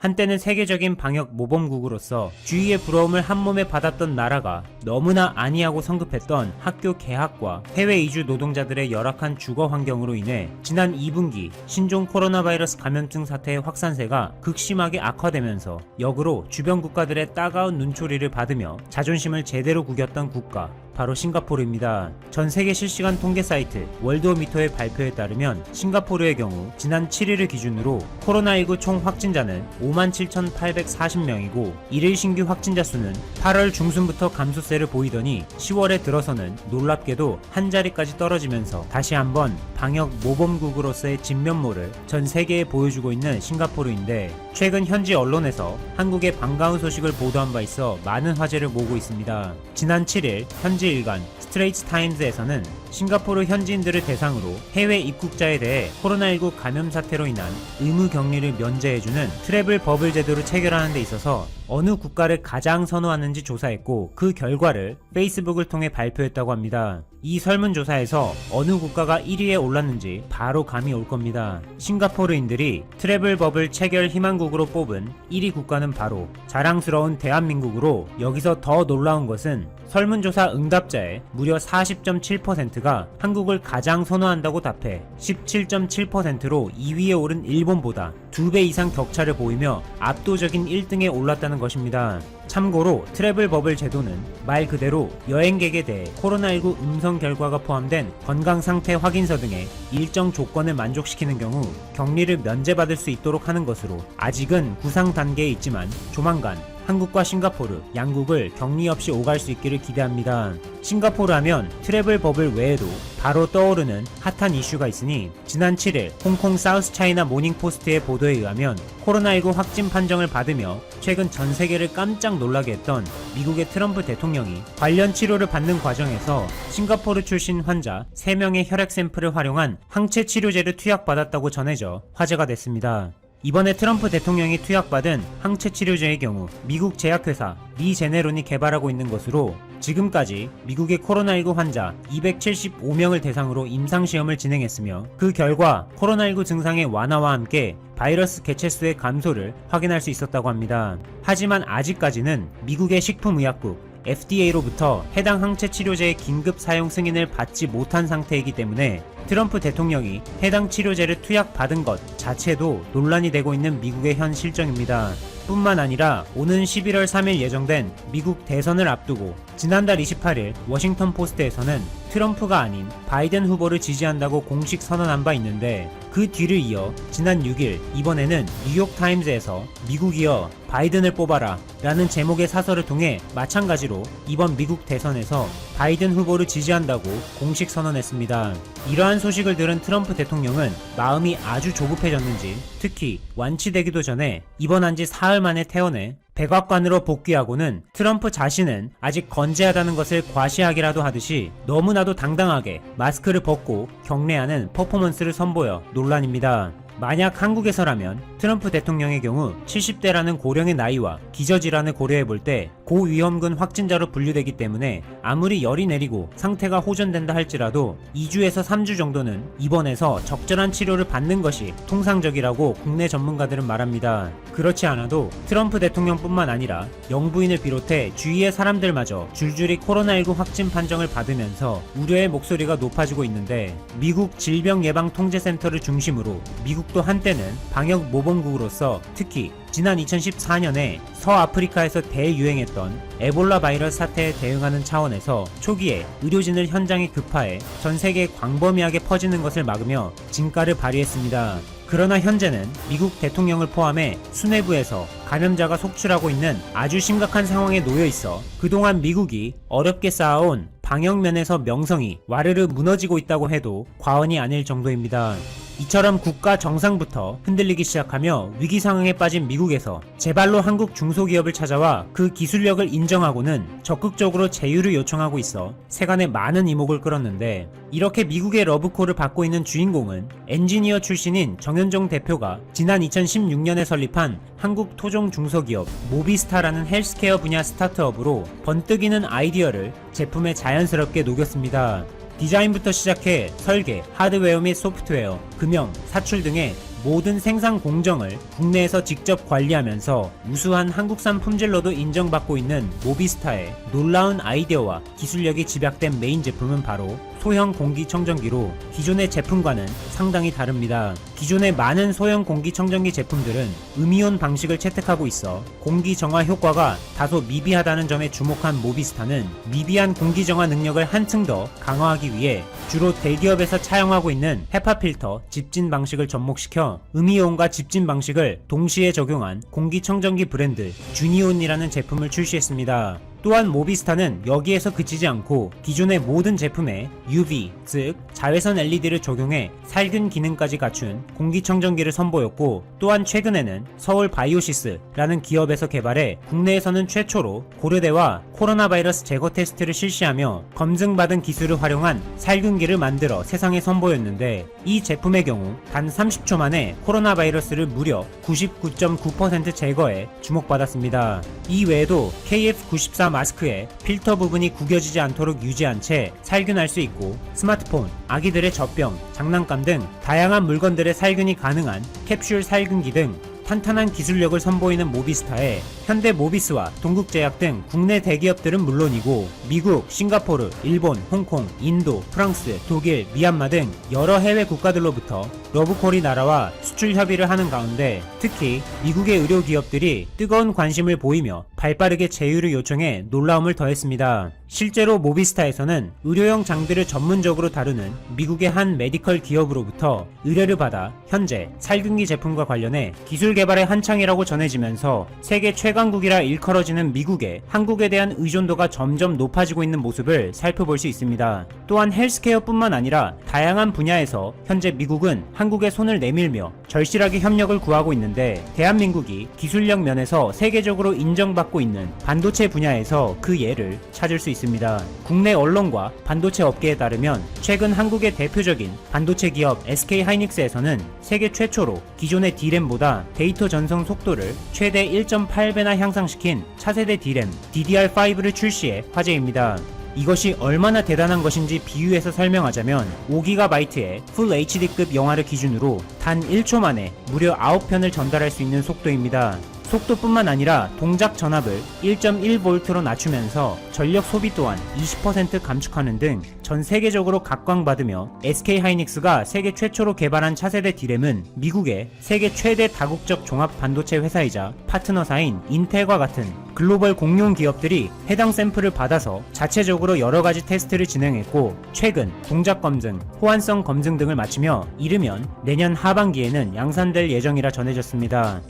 한때는 세계적인 방역 모범국으로서 주위의 부러움을 한몸에 받았던 나라가 너무나 안이하고 성급했던 학교 개학과 해외 이주 노동자들의 열악한 주거 환경으로 인해 지난 2분기 신종 코로나 바이러스 감염증 사태의 확산세가 극심하게 악화되면서 역으로 주변 국가들의 따가운 눈초리를 받으며 자존심을 제대로 구겼던 국가, 바로 싱가포르입니다. 전 세계 실시간 통계 사이트 월드오미터의 발표에 따르면 싱가포르의 경우 지난 7일을 기준으로 코로나19 총 확진자는 57,840명이고 일일 신규 확진자 수는 8월 중순부터 감소세를 보이더니 10월에 들어서는 놀랍게도 한 자리까지 떨어지면서 다시 한번 방역 모범국으로서의 진면모를 전 세계에 보여주고 있는 싱가포르인데, 최근 현지 언론에서 한국의 반가운 소식을 보도한 바 있어 많은 화제를 모으고 있습니다. 지난 7일 현지 일간 스트레이트 타임즈에서는 싱가포르 현지인들을 대상으로 해외 입국자에 대해 코로나19 감염 사태로 인한 의무 격리를 면제해주는 트래블 버블 제도를 체결하는 데 있어서 어느 국가를 가장 선호하는지 조사했고, 그 결과를 페이스북을 통해 발표했다고 합니다. 이 설문조사에서 어느 국가가 1위에 올랐는지 바로 감이 올 겁니다. 싱가포르인들이 트래블 버블 체결 희망국으로 뽑은 1위 국가는 바로 자랑스러운 대한민국으로, 여기서 더 놀라운 것은 설문조사 응답자의 무려 40.7%가 한국을 가장 선호한다고 답해 17.7%로 2위에 오른 일본보다 2배 이상 격차를 보이며 압도적인 1등에 올랐다는 것입니다. 참고로 트래블 버블 제도는 말 그대로 여행객에 대해 코로나19 음성 결과가 포함된 건강상태 확인서 등의 일정 조건을 만족시키는 경우 격리를 면제받을 수 있도록 하는 것으로 아직은 구상 단계에 있지만 조만간 한국과 싱가포르 양국을 격리 없이 오갈 수 있기를 기대합니다. 싱가포르 하면 트래블 버블 외에도 바로 떠오르는 핫한 이슈가 있으니, 지난 7일 홍콩 사우스 차이나 모닝포스트의 보도에 의하면 코로나19 확진 판정을 받으며 최근 전 세계를 깜짝 놀라게 했던 미국의 트럼프 대통령이 관련 치료를 받는 과정에서 싱가포르 출신 환자 3명의 혈액 샘플을 활용한 항체 치료제를 투약받았다고 전해져 화제가 됐습니다. 이번에 트럼프 대통령이 투약받은 항체 치료제의 경우 미국 제약회사 리제네론이 개발하고 있는 것으로, 지금까지 미국의 코로나19 환자 275명을 대상으로 임상시험을 진행했으며 그 결과 코로나19 증상의 완화와 함께 바이러스 개체수의 감소를 확인할 수 있었다고 합니다. 하지만 아직까지는 미국의 식품의약국 FDA로부터 해당 항체 치료제의 긴급 사용 승인을 받지 못한 상태이기 때문에 트럼프 대통령이 해당 치료제를 투약받은 것 자체도 논란이 되고 있는 미국의 현 실정입니다. 뿐만 아니라 오는 11월 3일 예정된 미국 대선을 앞두고 지난달 28일 워싱턴 포스트에서는 트럼프가 아닌 바이든 후보를 지지한다고 공식 선언한 바 있는데, 그 뒤를 이어 지난 6일 이번에는 뉴욕타임즈에서 미국이여 바이든을 뽑아라 라는 제목의 사설을 통해 마찬가지로 이번 미국 대선에서 바이든 후보를 지지한다고 공식 선언했습니다. 이러한 소식을 들은 트럼프 대통령은 마음이 아주 조급해졌는지, 특히 완치되기도 전에 입원한 지 사흘 만에 퇴원해 백악관으로 복귀하고는 트럼프 자신은 아직 건재하다는 것을 과시하기라도 하듯이 너무나도 당당하게 마스크를 벗고 경례하는 퍼포먼스를 선보여 논란입니다. 만약 한국에서라면 트럼프 대통령의 경우 70대라는 고령의 나이와 기저질환을 고려해볼 때 고위험군 확진자로 분류되기 때문에 아무리 열이 내리고 상태가 호전된다 할지라도 2주에서 3주 정도는 입원해서 적절한 치료를 받는 것이 통상적이라고 국내 전문가들은 말합니다. 그렇지 않아도 트럼프 대통령뿐만 아니라 영부인을 비롯해 주위의 사람들마저 줄줄이 코로나19 확진 판정을 받으면서 우려의 목소리가 높아지고 있는데, 미국 질병예방통제센터를 중심으로 미국도 한때는 방역 모범국으로서 특히 지난 2014년에 서아프리카에서 대유행했던 에볼라 바이러스 사태에 대응하는 차원에서 초기에 의료진을 현장에 급파해 전 세계에 광범위하게 퍼지는 것을 막으며 진가를 발휘했습니다. 그러나 현재는 미국 대통령을 포함해 수뇌부에서 감염자가 속출하고 있는 아주 심각한 상황에 놓여 있어 그동안 미국이 어렵게 쌓아온 방역 면에서 명성이 와르르 무너지고 있다고 해도 과언이 아닐 정도입니다. 이처럼 국가 정상부터 흔들리기 시작하며 위기 상황에 빠진 미국에서 제발로 한국 중소기업을 찾아와 그 기술력을 인정하고는 적극적으로 제휴를 요청하고 있어 세간에 많은 이목을 끌었는데, 이렇게 미국의 러브콜을 받고 있는 주인공은 엔지니어 출신인 정현종 대표가 지난 2016년에 설립한 한국 토종 중소기업 모비스타라는 헬스케어 분야 스타트업으로 번뜩이는 아이디어를 제품에 자연스럽게 녹였습니다. 디자인부터 시작해 설계, 하드웨어 및 소프트웨어, 금형, 사출 등의 모든 생산 공정을 국내에서 직접 관리하면서 우수한 한국산 품질로도 인정받고 있는 모비스타의 놀라운 아이디어와 기술력이 집약된 메인 제품은 바로 소형 공기청정기로 기존의 제품과는 상당히 다릅니다. 기존의 많은 소형 공기청정기 제품들은 음이온 방식을 채택하고 있어 공기 정화 효과가 다소 미비하다는 점에 주목한 모비스타는 미비한 공기 정화 능력을 한층 더 강화하기 위해 주로 대기업에서 차용하고 있는 헤파 필터 집진 방식을 접목시켜 음이온과 집진 방식을 동시에 적용한 공기청정기 브랜드 주니온이라는 제품을 출시했습니다. 또한 모비스타는 여기에서 그치지 않고 기존의 모든 제품에 UV, 즉 자외선 LED를 적용해 살균 기능까지 갖춘 공기청정기를 선보였고, 또한 최근에는 서울 바이오시스라는 기업에서 개발해 국내에서는 최초로 고려대와 코로나 바이러스 제거 테스트를 실시하며 검증받은 기술을 활용한 살균기를 만들어 세상에 선보였는데, 이 제품의 경우 단 30초 만에 코로나 바이러스를 무려 99.9% 제거해 주목받았습니다. 이 외에도 KF94 마스크에 필터 부분이 구겨지지 않도록 유지한 채 살균할 수 있고, 스마트폰, 아기들의 젖병, 장난감 등 다양한 물건들의 살균이 가능한 캡슐 살균기 등 탄탄한 기술력을 선보이는 모비스타에 현대 모비스와 동국제약 등 국내 대기업들은 물론이고 미국, 싱가포르, 일본, 홍콩, 인도, 프랑스, 독일, 미얀마 등 여러 해외 국가들로부터 러브콜이 날아와 수출 협의를 하는 가운데, 특히 미국의 의료 기업들이 뜨거운 관심을 보이며 발빠르게 제휴를 요청해 놀라움을 더했습니다. 실제로 모비스타에서는 의료용 장비를 전문적으로 다루는 미국의 한 메디컬 기업으로부터 의뢰를 받아 현재 살균기 제품과 관련해 기술 개발의 한창이라고 전해지면서 세계 최강국이라 일컬어지는 미국에 한국에 대한 의존도가 점점 높아지고 있는 모습을 살펴볼 수 있습니다. 또한 헬스케어뿐만 아니라 다양한 분야에서 현재 미국은 한국에 손을 내밀며 절실하게 협력을 구하고 있는데, 대한민국이 기술력 면에서 세계적으로 인정받고 있는 반도체 분야에서 그 예를 찾을 수 있습니다. 국내 언론과 반도체 업계에 따르면 최근 한국의 대표적인 반도체 기업 SK하이닉스에서는 세계 최초로 기존의 D램보다 데이터 전송 속도를 최대 1.8배나 향상시킨 차세대 D램 DDR5를 출시해 화제입니다. 이것이 얼마나 대단한 것인지 비유해서 설명하자면 5GB의 풀 HD급 영화를 기준으로 단 1초 만에 무려 9편을 전달할 수 있는 속도입니다. 속도뿐만 아니라 동작 전압을 1.1V로 낮추면서 전력 소비 또한 20% 감축하는 등 전 세계적으로 각광받으며, SK하이닉스가 세계 최초로 개발한 차세대 D램은 미국의 세계 최대 다국적 종합 반도체 회사이자 파트너사인 인텔과 같은 글로벌 공룡 기업들이 해당 샘플을 받아서 자체적으로 여러가지 테스트를 진행했고, 최근 동작 검증, 호환성 검증 등을 마치며 이르면 내년 하반기에는 양산될 예정이라 전해졌습니다.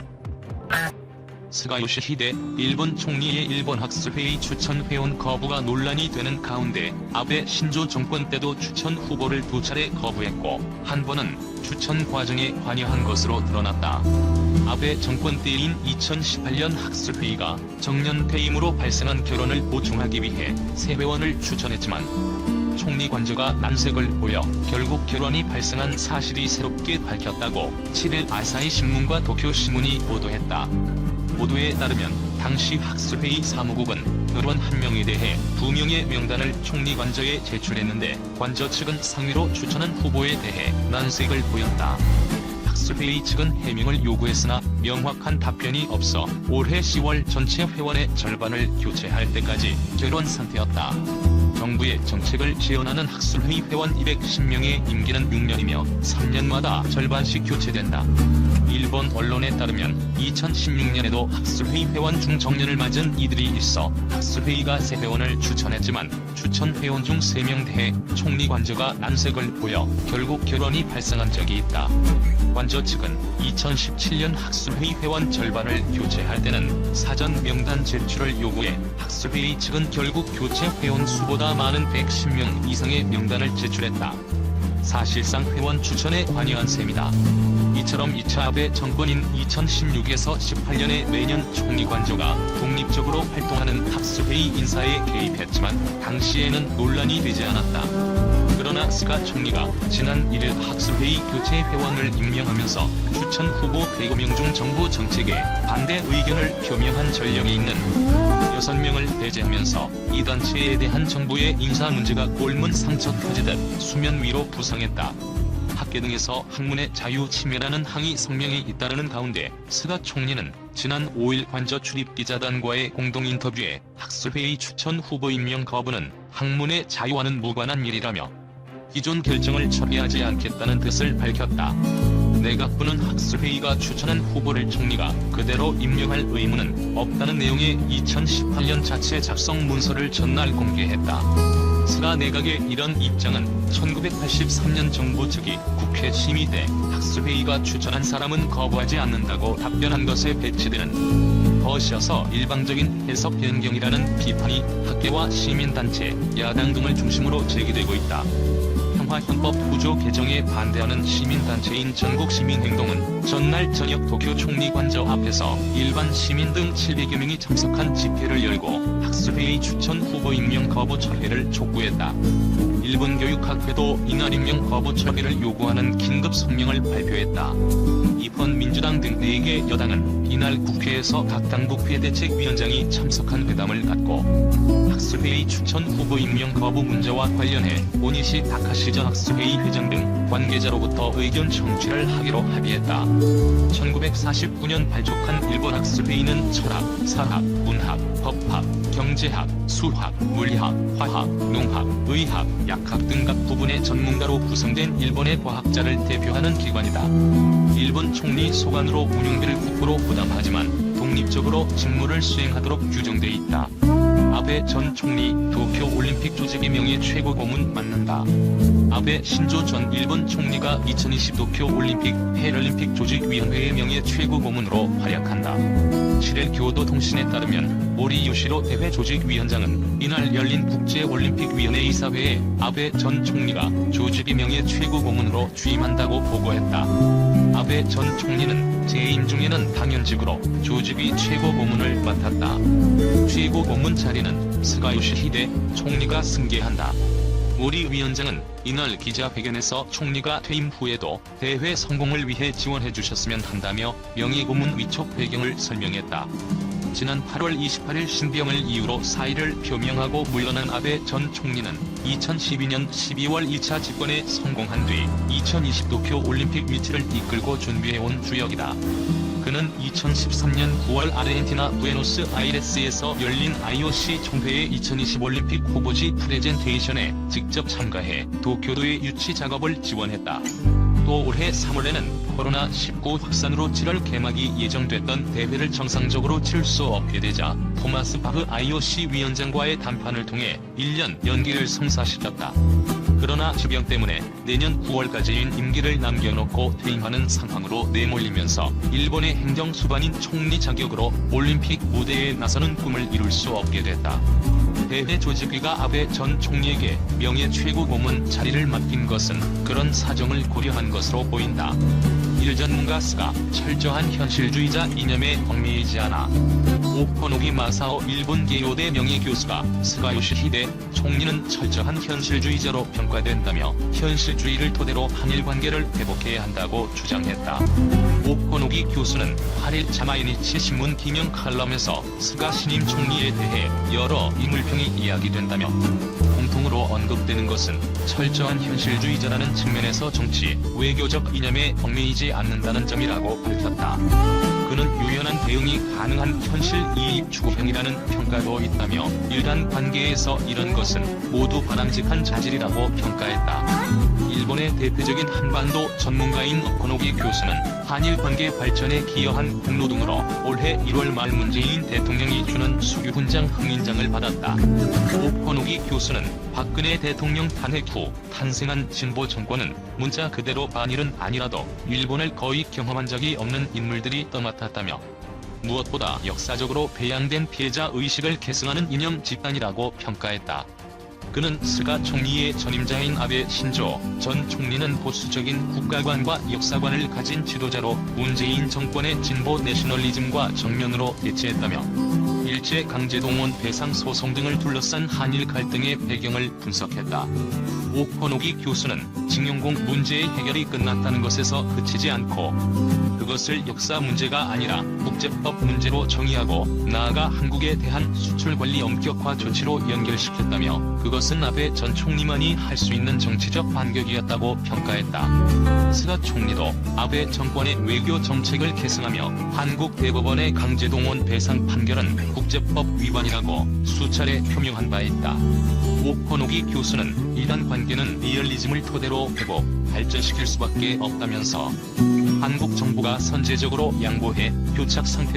스가 요시히데 일본 총리의 일본 학술회의 추천 회원 거부가 논란이 되는 가운데, 아베 신조 정권 때도 추천 후보를 2차례 거부했고 한 번은 추천 과정에 관여한 것으로 드러났다. 아베 정권 때인 2018년 학술회의가 정년 퇴임으로 발생한 결혼을 보충하기 위해 새 회원을 추천했지만 총리 관저가 난색을 보여 결국 결혼이 발생한 사실이 새롭게 밝혔다고 7일 아사히 신문과 도쿄 신문이 보도했다. 보도에 따르면 당시 학술회의 사무국은 의원 1명에 대해 2명의 명단을 총리 관저에 제출했는데, 관저 측은 상위로 추천한 후보에 대해 난색을 보였다. 학술회의 측은 해명을 요구했으나 명확한 답변이 없어 올해 10월 전체 회원의 절반을 교체할 때까지 결혼 상태였다. 정부의 정책을 지원하는 학술회의 회원 210명의 임기는 6년이며 3년마다 절반씩 교체된다. 일본 언론에 따르면 2016년에도 학술회의 회원 중 정년을 맞은 이들이 있어 학술회의가 새 회원을 추천했지만 추천 회원 중 3명 대해 총리 관저가 난색을 보여 결국 결혼이 발생한 적이 있다. 관저 측은 2017년 학술회의 회원 절반을 교체할 때는 사전 명단 제출을 요구해 학술회의 측은 결국 교체 회원 수보다 많은 110명 이상의 명단을 제출했다. 사실상 회원 추천에 관여한 셈이다. 이처럼 2차 아베 정권인 2016에서 18년에 매년 총리 관저가 독립적으로 활동하는 학술회의 인사에 개입했지만 당시에는 논란이 되지 않았다. 그러나 스가 총리가 지난 1일 학술회의 교체 회원을 임명하면서 추천 후보 105명 중 정부 정책에 반대 의견을 표명한 전력이 있는 6명을 배제하면서 이 단체에 대한 정부의 인사 문제가 골문 상처 터지듯 수면 위로 부상했다. 학계 등에서 학문의 자유 침해라는 항의 성명이 잇따르는 가운데 스가 총리는 지난 5일 관저 출입기자단과의 공동 인터뷰에 학술회의 추천 후보 임명 거부는 학문의 자유와는 무관한 일이라며 기존 결정을 처리하지 않겠다는 뜻을 밝혔다. 내각부는 학술회의가 추천한 후보를 총리가 그대로 임명할 의무는 없다는 내용의 2018년 자체 작성 문서를 전날 공개했다. 스가 내각의 이런 입장은 1983년 정부 측이 국회 심의 때 학술회의가 추천한 사람은 거부하지 않는다고 답변한 것에 배치되는 거시어서 일방적인 해석 변경이라는 비판이 학계와 시민단체, 야당 등을 중심으로 제기되고 있다. 평화헌법 9조 개정에 반대하는 시민단체인 전국시민행동은 전날 저녁 도쿄 총리 관저 앞에서 일반 시민 등 700여 명이 참석한 집회를 열고 학술회의 추천 후보 임명 거부 처리를 촉구했다. 일본 교육학회도 이날 임명 거부 처리를 요구하는 긴급 성명을 발표했다. 이번 민주당 등 4개 여당은 이날 국회에서 각 당 부회대책위원장이 참석한 회담을 갖고 학술회의 추천 후보 임명 거부 문제와 관련해 오니시 다카시 전 학술회의 회장 등 관계자로부터 의견 청취를 하기로 합의했다. 1949년 발족한 일본 학술회의는 철학, 사학, 문학, 법학, 경제학, 수학, 물리학, 화학, 농학, 의학, 약학 등 각 부분의 전문가로 구성된 일본의 과학자를 대표하는 기관이다. 일본 총리 소관으로 운영비를 국고로 부담하지만 독립적으로 직무를 수행하도록 규정돼 있다. 아베 전 총리 도쿄올림픽 조직의 명예 최고 고문 맡는다. 아베 신조 전 일본 총리가 2020 도쿄올림픽 패럴림픽 조직위원회의 명예 최고 고문으로 활약한다. 7일 교도통신에 따르면 모리 요시로 대회 조직위원장은 이날 열린 국제올림픽위원회 이사회에 아베 전 총리가 조직의 명예 최고 고문으로 취임한다고 보고했다. 아베 전 총리는 재임 중에는 당연직으로 조직위 최고 고문을 맡았다. 최고 고문 자리는 스가 요시히데 총리가 승계한다. 모리 위원장은 이날 기자회견에서 총리가 퇴임 후에도 대회 성공을 위해 지원해 주셨으면 한다며 명예고문 위촉 배경을 설명했다. 지난 8월 28일 신병을 이유로 사의를 표명하고 물러난 아베 전 총리는 2012년 12월 2차 집권에 성공한 뒤 2020 도쿄올림픽 위치를 이끌고 준비해온 주역이다. 그는 2013년 9월 아르헨티나 부에노스아이레스에서 열린 IOC 총회의 2020 올림픽 후보지 프레젠테이션에 직접 참가해 도쿄도의 유치 작업을 지원했다. 또 올해 3월에는 코로나19 확산으로 7월 개막이 예정됐던 대회를 정상적으로 치를 수 없게 되자 토마스 바흐 IOC 위원장과의談판을 통해 1년 연기를 성사시켰다. 그러나 질병 때문에 내년 9월까지인 임기를 남겨놓고 퇴임하는 상황으로 내몰리면서 일본의 행정수반인 총리 자격으로 올림픽 무대에 나서는 꿈을 이룰 수 없게 됐다. 대회 조직위가 아베 전 총리에게 명예 최고 고문 자리를 맡긴 것은 그런 사정을 고려한 것으로 보인다. 일 전문가 스가 철저한 현실주의자 이념에 얽매이지 않아. 오코노기 마사오 일본 게요대 명예교수가 스가 요시히데 총리는 철저한 현실주의자로 평가된다며 현실주의를 토대로 한일 관계를 회복해야 한다고 주장했다. 오코노기 교수는 8일 자마이니치 신문 기명 칼럼에서 스가 신임 총리에 대해 여러 인물평이 이야기된다며 공통으로 언급되는 것은 철저한 현실주의자라는 측면에서 정치, 외교적 이념에 얽매이지 않는다는 점이라고 밝혔다. 그는 유연한 대응이 가능한 현실 이익 추구형이라는 평가도 있다며 일단 관계에서 이런 것은 모두 바람직한 자질이라고 평가했다. 일본의 대표적인 한반도 전문가인 오코노기 교수는 한일 관계 발전에 기여한 공로 등으로 올해 1월 말 문재인 대통령이 주는 수규훈장 흥인장을 받았다. 오코노기 교수는 박근혜 대통령 탄핵 후 탄생한 진보 정권은 문자 그대로 반일은 아니라도 일본을 거의 경험한 적이 없는 인물들이 떠맡았다며 무엇보다 역사적으로 배양된 피해자 의식을 계승하는 이념 집단이라고 평가했다. 그는 스가 총리의 전임자인 아베 신조 전 총리는 보수적인 국가관과 역사관을 가진 지도자로 문재인 정권의 진보 내셔널리즘과 정면으로 대치했다며 일제 강제동원 배상 소송 등을 둘러싼 한일 갈등의 배경을 분석했다. 오코노기 교수는 징용공 문제의 해결이 끝났다는 것에서 그치지 않고 그것을 역사 문제가 아니라 국제법 문제로 정의하고 나아가 한국에 대한 수출 관리 엄격화 조치로 연결시켰다며 그것은 아베 전 총리만이 할 수 있는 정치적 반격이었다고 평가했다. 스가 총리도 아베 정권의 외교 정책을 계승하며 한국 대법원의 강제동원 배상 판결은 국제법 위반이라고 수차례 표명한 바 있다. 오코노기 교수는 이단 관계는 리얼리즘을 토대로 회복, 발전시킬 수밖에 없다면서 한국 정부가 선제적으로 양보해 교착 상태를